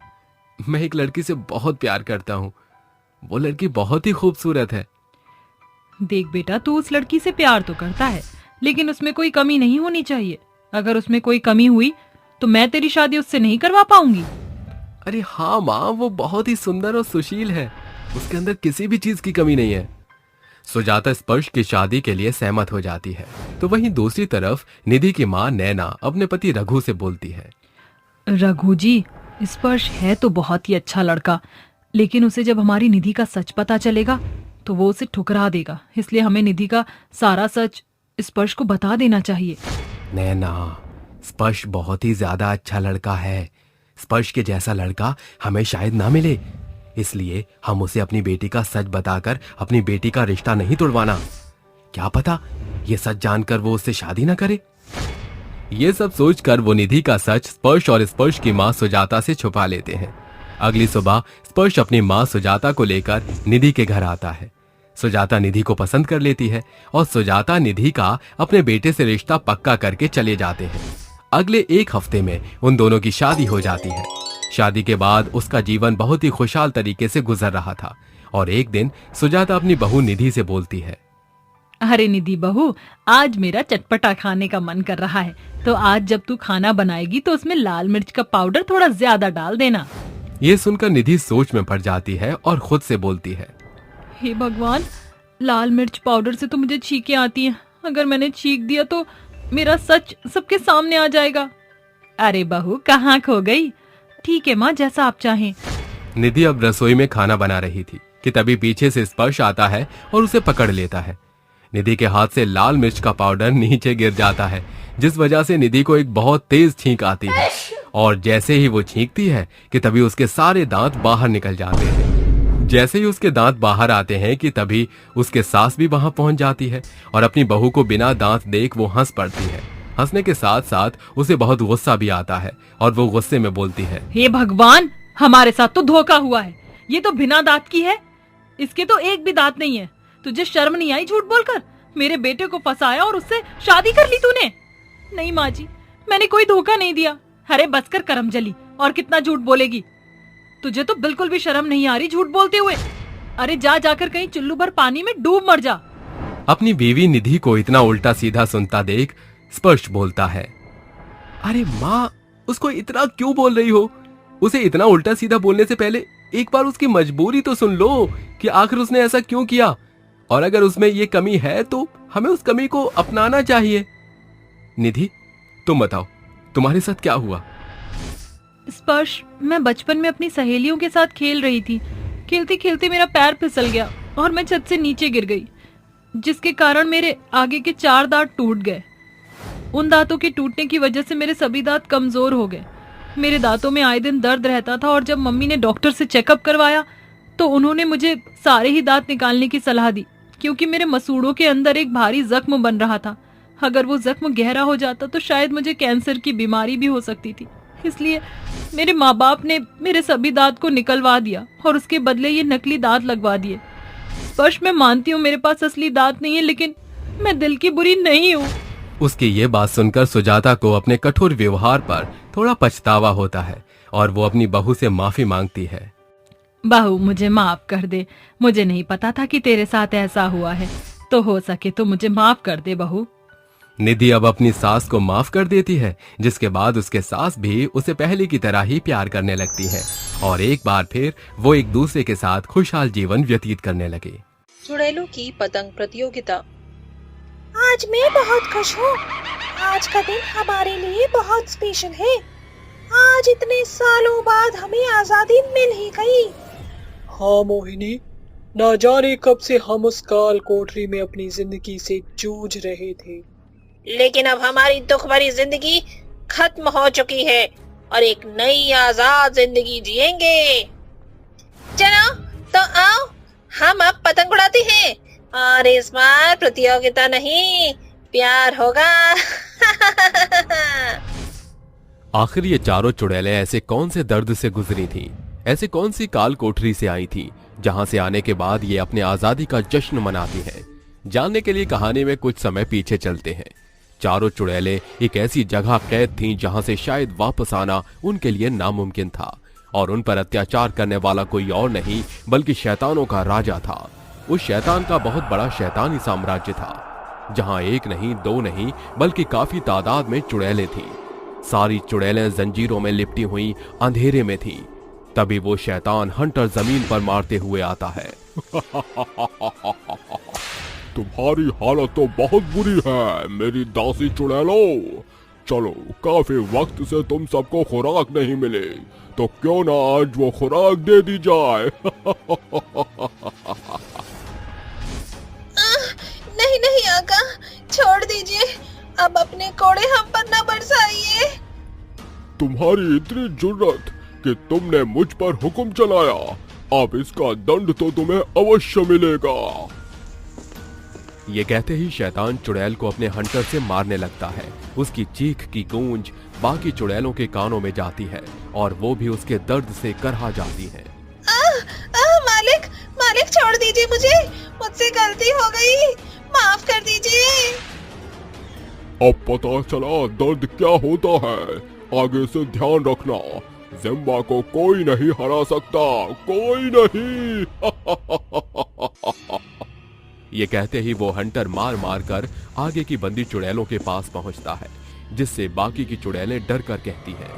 मैं एक लड़की से बहुत प्यार करता हूँ, वो लड़की बहुत ही खूबसूरत है। देख बेटा, तू उस लड़की से प्यार तो करता है, लेकिन उसमें कोई कमी नहीं होनी चाहिए। अगर उसमें कोई कमी हुई तो मैं तेरी शादी उससे नहीं करवा पाऊंगी। अरे हाँ माँ, वो बहुत ही सुंदर और सुशील है, उसके अंदर किसी भी चीज की कमी नहीं है। सुजाता स्पर्श की शादी के लिए सहमत हो जाती है। तो वहीं दूसरी तरफ निधि की माँ नैना अपने पति रघु से बोलती है, रघु जी, स्पर्श है तो बहुत ही अच्छा लड़का, लेकिन उसे जब हमारी निधि का सच पता चलेगा तो वो उसे ठुकरा देगा। इसलिए हमें निधि का सारा सच स्पर्श को बता देना चाहिए। नैना, स्पर्श बहुत ही ज्यादा अच्छा लड़का है, स्पर्श के जैसा लड़का हमें शायद ना मिले, इसलिए हम उसे अपनी बेटी का सच बताकर अपनी बेटी का रिश्ता नहीं तोड़वाना। क्या पता ये सच जानकर वो उससे शादी ना करे। ये सब सोचकर वो निधि का सच स्पर्श और स्पर्श की माँ सुजाता से छुपा लेते हैं। अगली सुबह स्पर्श अपनी माँ सुजाता को लेकर निधि के घर आता है। सुजाता निधि को पसंद कर लेती है और सुजाता निधि का अपने बेटे से रिश्ता पक्का करके चले जाते हैं। अगले एक हफ्ते में उन दोनों की शादी हो जाती है। शादी के बाद उसका जीवन बहुत ही खुशहाल तरीके से गुजर रहा था और एक दिन सुजाता अपनी बहू निधि से बोलती है, अरे निधि बहू, आज मेरा चटपटा खाने का मन कर रहा है, तो आज जब तू खाना बनाएगी तो उसमें लाल मिर्च का पाउडर थोड़ा ज्यादा डाल देना। ये सुनकर निधि सोच में पड़ जाती है और खुद से बोलती है, हे भगवान, लाल मिर्च पाउडर से तो मुझे छींकें आती हैं। अगर मैंने छींक दिया तो मेरा सच सबके सामने आ जाएगा। अरे बहू, कहाँ खो गई? ठीक है माँ, जैसा आप चाहें। निधि अब रसोई में खाना बना रही थी कि तभी पीछे से स्पर्श आता है और उसे पकड़ लेता है। निधि के हाथ से लाल मिर्च का पाउडर नीचे गिर जाता है, जिस वजह से निधि को एक बहुत तेज छींक आती है और जैसे ही वो छींकती है कि तभी उसके सारे दांत बाहर निकल जाते हैं। जैसे ही उसके दांत बाहर आते हैं कि तभी उसके सास भी वहां पहुंच जाती है और अपनी बहू को बिना दांत देख वो हंस पड़ती है हंसने के साथ साथ उसे बहुत गुस्सा भी आता है और वो गुस्से में बोलती है, हे भगवान, हमारे साथ तो धोखा हुआ है। ये तो बिना दांत की है, इसके तो एक भी दांत नहीं है। तुझे शर्म नहीं आई झूठ बोलकर? मेरे बेटे को फंसाया और उससे शादी कर ली तूने। नहीं माँ जी, मैंने कोई धोखा नहीं दिया। अरे बस कर करमजली, और कितना झूठ बोलेगी? तुझे तो बिल्कुल भी शर्म नहीं आ रही झूठ बोलते हुए। अरे जा जाकर कहीं चुल्लू भर पानी में डूब मर जा। अपनी बीवी निधि को इतना उल्टा सीधा सुनता देख स्पर्श बोलता है, अरे माँ, उसको इतना क्यों बोल रही हो? उसे इतना उल्टा सीधा बोलने से पहले एक बार उसकी मजबूरी तो सुन लो कि आखिर उसने ऐसा क्यों किया, और अगर उसमें ये कमी है तो हमें उस कमी को अपनाना चाहिए। निधि, तुम बताओ, तुम्हारे साथ क्या हुआ? स्पर्श, मैं बचपन में अपनी सहेलियों के साथ खेल रही थी। खेलते खेलते मेरा पैर फिसल गया और मैं छत से नीचे गिर गई, जिसके कारण मेरे आगे के 4 दांत टूट गए। उन दांतों के टूटने की वजह से मेरे सभी दांत कमजोर हो गए। मेरे दांतों में आए दिन दर्द रहता था और जब मम्मी ने डॉक्टर से चेकअप करवाया तो उन्होंने मुझे सारे ही दांत निकालने की सलाह दी, क्योंकि मेरे मसूड़ों के अंदर एक भारी जख्म बन रहा था। अगर वो जख्म गहरा हो जाता तो शायद मुझे कैंसर की बीमारी भी हो सकती थी। इसलिए मेरे माँ बाप ने मेरे सभी दांत को निकलवा दिया और उसके बदले ये नकली दांत लगवा दिए। स्पर्श, मैं मानती हूँ मेरे पास असली दांत नहीं है, लेकिन मैं दिल की बुरी नहीं हूँ। उसकी ये बात सुनकर सुजाता को अपने कठोर व्यवहार पर थोड़ा पछतावा होता है और वो अपनी बहू से माफी मांगती है। बहू, मुझे माफ कर दे। मुझे नहीं पता था कि तेरे साथ ऐसा हुआ है, तो हो सके तो मुझे माफ कर दे बहू। निधि अब अपनी सास को माफ कर देती है, जिसके बाद उसके सास भी उसे पहले की तरह ही प्यार करने लगती है और एक बार फिर वो एक दूसरे के साथ खुशहाल जीवन व्यतीत करने लगे। चुड़ैलों की पतंग प्रतियोगिता। आज मैं बहुत खुश हूँ। आज का दिन हमारे लिए बहुत स्पेशल है। आज इतने सालों बाद हमें आजादी मिल ही गई। हाँ मोहिनी, ना जाने कब से हम उस काल कोठरी में अपनी जिंदगी से जूझ रहे थे, लेकिन अब हमारी दुख भरी जिंदगी खत्म हो चुकी है और एक नई आजाद जिंदगी जिएंगे। चलो तो आओ, हम अब पतंग उड़ाते हैं और इस बार प्रतियोगिता नहीं, प्यार होगा। आखिर ये चारों चुड़ैलें ऐसे कौन से दर्द से गुजरी थीं? ऐसे कौन सी काल कोठरी से आई थीं, जहां से आने के बाद ये अपने आजादी का जश्न मनाती हैं? जानने के लिए कहानी में कुछ समय पीछे चलते हैं। चारों चुड़ैलें एक ऐसी जगह कैद थीं जहां से शायद वापस आना उनके लिए नामुमकिन था, और उन पर अत्याचार करने वाला कोई और नहीं बल्कि शैतानों का राजा था। उस शैतान का बहुत बड़ा शैतानी साम्राज्य था, जहां एक नहीं, दो नहीं, बल्कि काफी तादाद में चुड़ैलें थीं। सारी चुड़ैलें जंजीरों में लिपटी हुई अंधेरे में थीं। तभी वो शैतान हंटर जमीन पर मारते हुए आता है। तुम्हारी हालत तो बहुत बुरी है मेरी दासी चुड़ैलों। चलो, काफी वक्त से तुम सबको खुराक नहीं मिले, तो क्यों ना आज वो खुराक दे दी जाए। नहीं नहीं आका, छोड़ दीजिए। अब अपने कोड़े हम पर न बरसाइए। तुम्हारी इतनी जुर्रत कि तुमने मुझ पर हुक्म चलाया, अब इसका दंड तो तुम्हें अवश्य मिलेगा। ये कहते ही शैतान चुड़ैल को अपने हंटर से मारने लगता है। उसकी चीख की गूंज बाकी चुड़ैलों के कानों में जाती है और वो भी उसके दर्द से करहा जाती हैं। मालिक, मालिक छोड़ दीजिए मुझे, मुझसे गलती हो गई, माफ कर दीजिए। अब पता चला दर्द क्या होता है। आगे से ध्यान रखना, जिम्बा को कोई नहीं हरा सकता, कोई नहीं। ये कहते ही वो हंटर मार मार कर आगे की बंदी चुड़ैलों के पास पहुंचता है, जिससे बाकी की चुड़ैलें डर कर कहती हैं,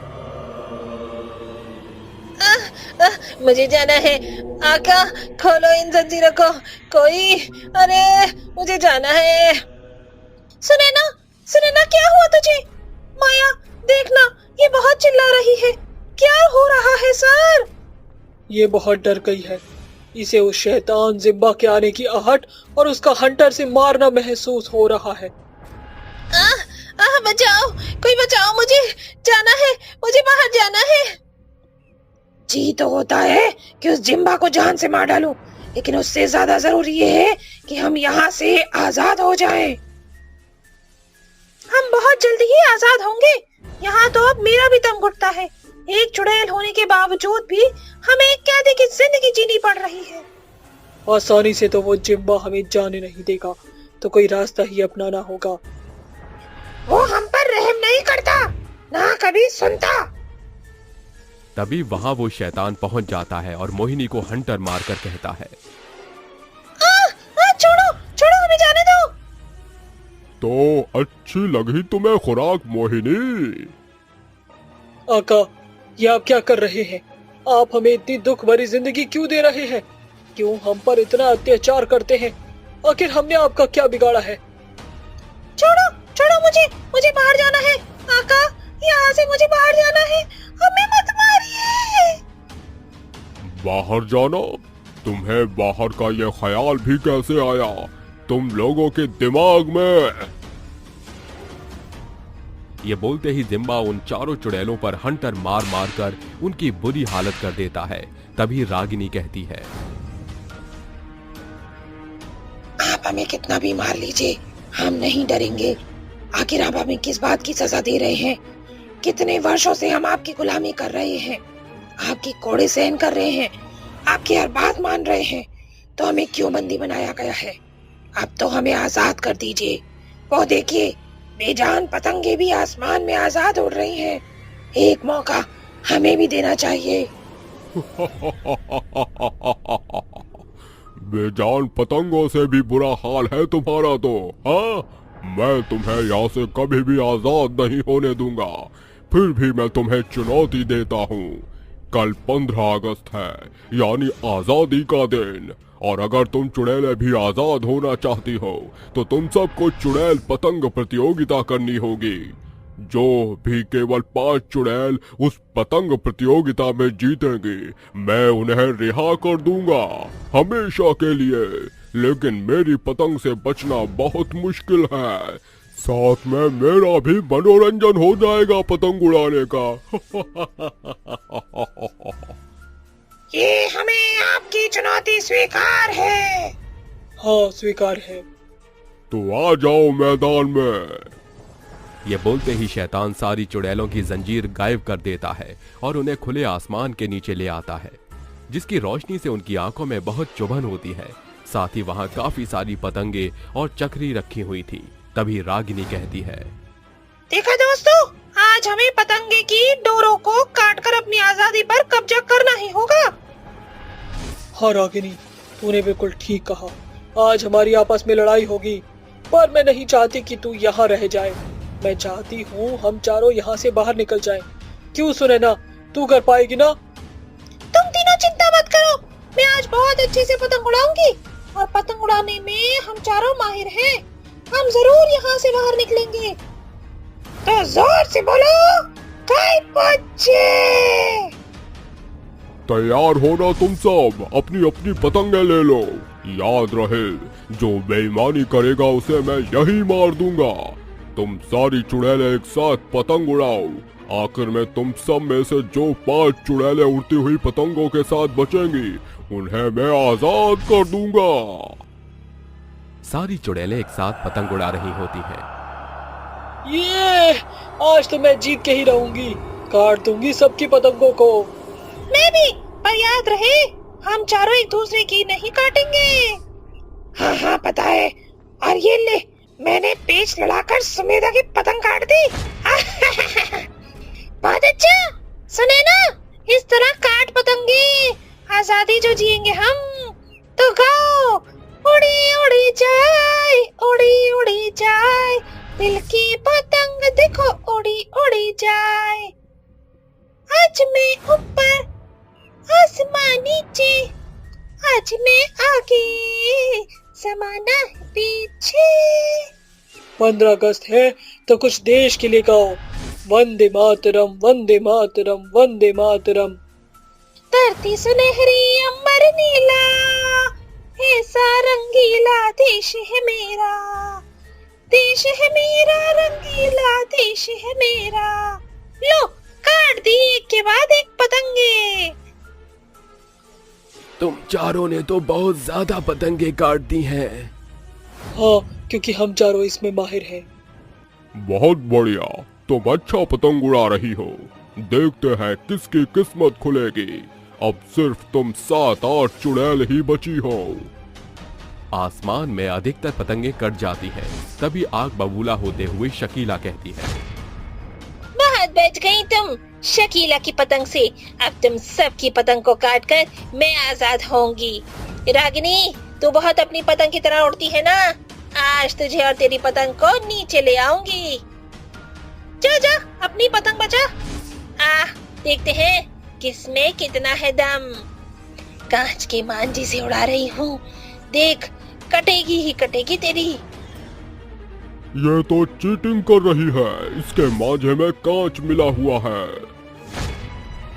मुझे जाना है। आका, खोलो इन जंजीरों को कोई। अरे मुझे जाना है। सुने ना, क्या हुआ तुझे? माया, देखना, ये बहुत चिल्ला रही है। क्या हो रहा है सर? ये बहुत डर गई है। इसे उस शैतान जिम्बा के आने की आहट और उसका हंटर से मारना महसूस हो रहा है। बचाओ, कोई बचाओ, मुझे जाना है, मुझे बाहर जाना है। जी तो होता है कि उस जिम्बा को जान से मार डालूं, लेकिन उससे ज्यादा जरूरी ये है कि हम यहाँ से आजाद हो जाएं। हम बहुत जल्दी ही आजाद होंगे। यहाँ तो अब मेरा भी दम घुटता है। एक चुड़ैल होने के बावजूद भी हमें एक कैदी की जिंदगी जीनी पड़ रही है। आसानी से तो वो जिम्मा हमें जाने नहीं देगा, तो कोई रास्ता ही अपनाना होगा। वो हम पर रहम नहीं करता, ना कभी सुनता। तभी वहां वो शैतान पहुंच जाता है और मोहिनी को हंटर मारकर कहता है, छोड़ो छोड़ो, हमें जाने दो। तो अच्छी लगी तुम्हें खुराक मोहिनी? आका, ये आप क्या कर रहे हैं? आप हमें इतनी दुख भरी जिंदगी क्यों दे रहे हैं? क्यों हम पर इतना अत्याचार करते हैं? आखिर हमने आपका क्या बिगाड़ा है? छोड़ो छोड़ो, मुझे बाहर जाना है। आका, यहाँ से मुझे बाहर जाना है, हमें मत मारिए। बाहर जाना? तुम्हें बाहर का ये ख्याल भी कैसे आया तुम लोगों के दिमाग में? ये बोलते ही जिम्बा उन चारों चुड़ैलों पर हंटर मार मार कर उनकी बुरी हालत कर देता है। तभी रागिनी कहती है, आप हमें कितना भी मार लीजिए, हम नहीं डरेंगे। आखिर आप हमें किस बात की सजा दे रहे हैं? कितने वर्षों से हम आपकी गुलामी कर रहे हैं, आपकी कोड़े सहन कर रहे हैं, आपकी हर बात मान रहे हैं, तो हमें क्यों बंदी बनाया गया है? अब तो हमें आजाद कर दीजिए। वो देखिए, बेजान पतंगे भी आसमान में आजाद उड़ रही हैं। एक मौका हमें भी देना चाहिए। बेजान पतंगों से भी बुरा हाल है तुम्हारा तो। हाँ, मैं तुम्हें यहाँ से कभी भी आजाद नहीं होने दूंगा। फिर भी मैं तुम्हें चुनौती देता हूँ। कल 15 अगस्त है, यानी आजादी का दिन, और अगर तुम चुड़ैलें भी आजाद होना चाहती हो तो तुम सबको चुड़ैल पतंग प्रतियोगिता करनी होगी। जो भी केवल 5 चुड़ैल उस पतंग प्रतियोगिता में जीतेंगे, मैं उन्हें रिहा कर दूंगा हमेशा के लिए। लेकिन मेरी पतंग से बचना बहुत मुश्किल है। साथ में मेरा भी मनोरंजन हो जाएगा पतंग उड़ाने का। ये हमें आपकी चुनौती स्वीकार है। हाँ, स्वीकार है। तो आ जाओ मैदान में। ये बोलते ही शैतान सारी चुड़ैलों की जंजीर गायब कर देता है और उन्हें खुले आसमान के नीचे ले आता है, जिसकी रोशनी से उनकी आंखों में बहुत चुभन होती है। साथ ही वहां काफी सारी पतंगे और चक्री रखी हुई थी। तभी रागिनी कहती है, देखा दोस्तों, आज हमें पतंगे की डोरों को काटकर अपनी आजादी पर कब्जा करना ही होगा। हाँ रागिनी, तूने बिल्कुल ठीक कहा। आज हमारी आपस में लड़ाई होगी, पर मैं नहीं चाहती कि तू यहाँ रह जाए। मैं चाहती हूँ हम चारों यहाँ से बाहर निकल जाएं। क्यों सुनैना, तू कर पाएगी ना? तुम तीनों चिंता मत करो, मैं आज बहुत अच्छे से पतंग उड़ाऊंगी, और पतंग उड़ाने में हम चारों माहिर हैं। हम जरूर यहाँ से बाहर निकलेंगे। तो जोर से बोलो, काय पहुंचे। तैयार होना तुम सब, अपनी अपनी पतंगे ले लो। याद रहे, जो बेईमानी करेगा उसे मैं यही मार दूंगा। तुम सारी चुड़ैलें एक साथ पतंग उड़ाओ। आखिर में तुम सब में से जो 5 चुड़ैलें उड़ती हुई पतंगों के साथ बचेंगी, उन्हें मैं आजाद कर दूंगा। सारी चुड़ैलें एक साथ पतंग उड़ा रही होती हैं। ये आज तो मैं जीत के ही रहूंगी, काट दूंगी सबकी पतंगों को। मैं भी, पर याद रहे, हम चारों एक दूसरे की नहीं काटेंगे। हाँ हाँ पता है। और ये ले, मैंने पेच लड़ाकर सुमेधा की पतंग काट दी। बहुत अच्छा, सुने ना, इस तरह काट पतंगे, आजादी जो जिएंगे हम। तो गाओ, उड़ी उड़ी जाए, उड़ी उड़ी जाए, दिल की पतंग देखो उड़ी उड़ी जाए। आज मैं ऊपर, आसमान नीचे, आज मैं आगे, ज़माना पीछे। 15 अगस्त है तो कुछ देश के लिए गाओ। वंदे मातरम, वंदे मातरम, वंदे मातरम। धरती सुनहरी अंबर नीला, ऐसा रंगीला देश है मेरा, देश है मेरा रंगीला, देश है मेरा। लो, काट दी एक के बाद एक पतंगे। तुम चारों ने तो बहुत ज्यादा पतंगे काट दी हैं। हाँ, क्योंकि हम चारों इसमें माहिर हैं। बहुत बढ़िया, तुम अच्छा पतंग उड़ा रही हो। देखते हैं किसकी किस्मत खुलेगी। अब सिर्फ तुम 7-8 चुड़ैल ही बची हो। आसमान में अधिकतर पतंगे कट जाती हैं। तभी आग बबूला होते हुए शकीला कहती है, बहुत बच गई तुम शकीला की पतंग से। अब तुम सबकी पतंग को काटकर मैं आजाद होंगी। रागिनी, तू बहुत अपनी पतंग की तरह उड़ती है ना। आज तुझे और तेरी पतंग को नीचे ले आऊंगी। जा जा अपनी पतंग बचा। देखते हैं किसमें कितना है दम। कांच के मांझे से उड़ा रही हूँ, देख कटेगी ही कटेगी तेरी। ये तो चीटिंग कर रही है, इसके मांझे में कांच मिला हुआ है।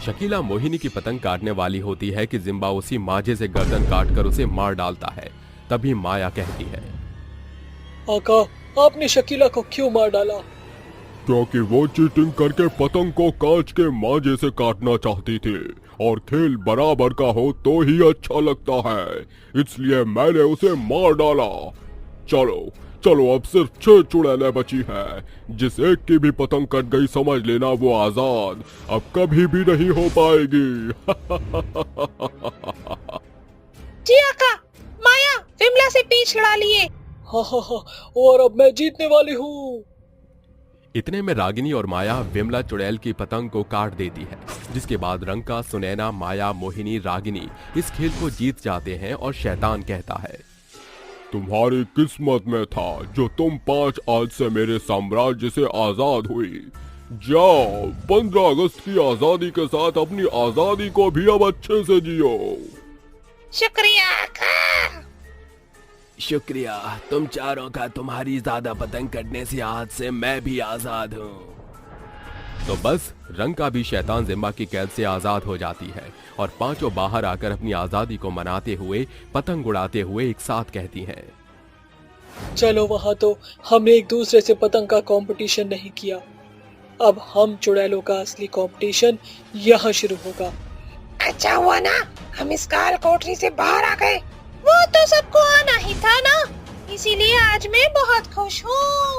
शकीला मोहिनी की पतंग काटने वाली होती है कि जिम्बा उसी मांझे से गर्दन काटकर उसे मार डालता है। तभी माया कहती है, आका, आपने शकीला को क्यों मार डाला? क्योंकि वो चीटिंग करके पतंग को कांच के मांझे से काटना चाहती थी और खेल बराबर का हो तो ही अच्छा लगता है, इसलिए मैंने उसे मार डाला। चलो चलो, अब सिर्फ 6 चुड़ैलें बची हैं। जिस एक की भी पतंग कट गई समझ लेना वो आजाद अब कभी भी नहीं हो पाएगी। जी आका, माया विमला से पीछ लड़ा लिए। हाँ, और अब मैं जीतने वाली हूँ। इतने में रागिनी और माया विमला चुड़ैल की पतंग को काट देती है, जिसके बाद रंका, सुनैना, माया, मोहिनी, रागिनी इस खेल को जीत जाते हैं और शैतान कहता है, तुम्हारी किस्मत में था जो तुम 5 आज से मेरे साम्राज्य से आजाद हुई। जाओ 15 अगस्त की आजादी के साथ अपनी आजादी को भी अब अच्छे से जियो। शुक्रिया आका। शुक्रिया, तुम चारों का। तुम्हारी ज्यादा पतंग कटने से आज से मैं भी आजाद हूँ। तो बस रंका भी शैतान जिम्बा की कैद से आजाद हो जाती है और पांचों बाहर आकर अपनी आजादी को मनाते हुए पतंग उड़ाते हुए एक साथ कहती हैं, चलो, वहाँ तो हमने एक दूसरे से पतंग का कंपटीशन नहीं किया। अब हम चुड़ैलों का असली कंपटीशन यहाँ शुरू होगा। अच्छा हुआ ना हम इस काल कोठरी से बाहर आ गए। वो तो सबको आना ही था ना, इसीलिए आज मैं बहुत खुश हूँ।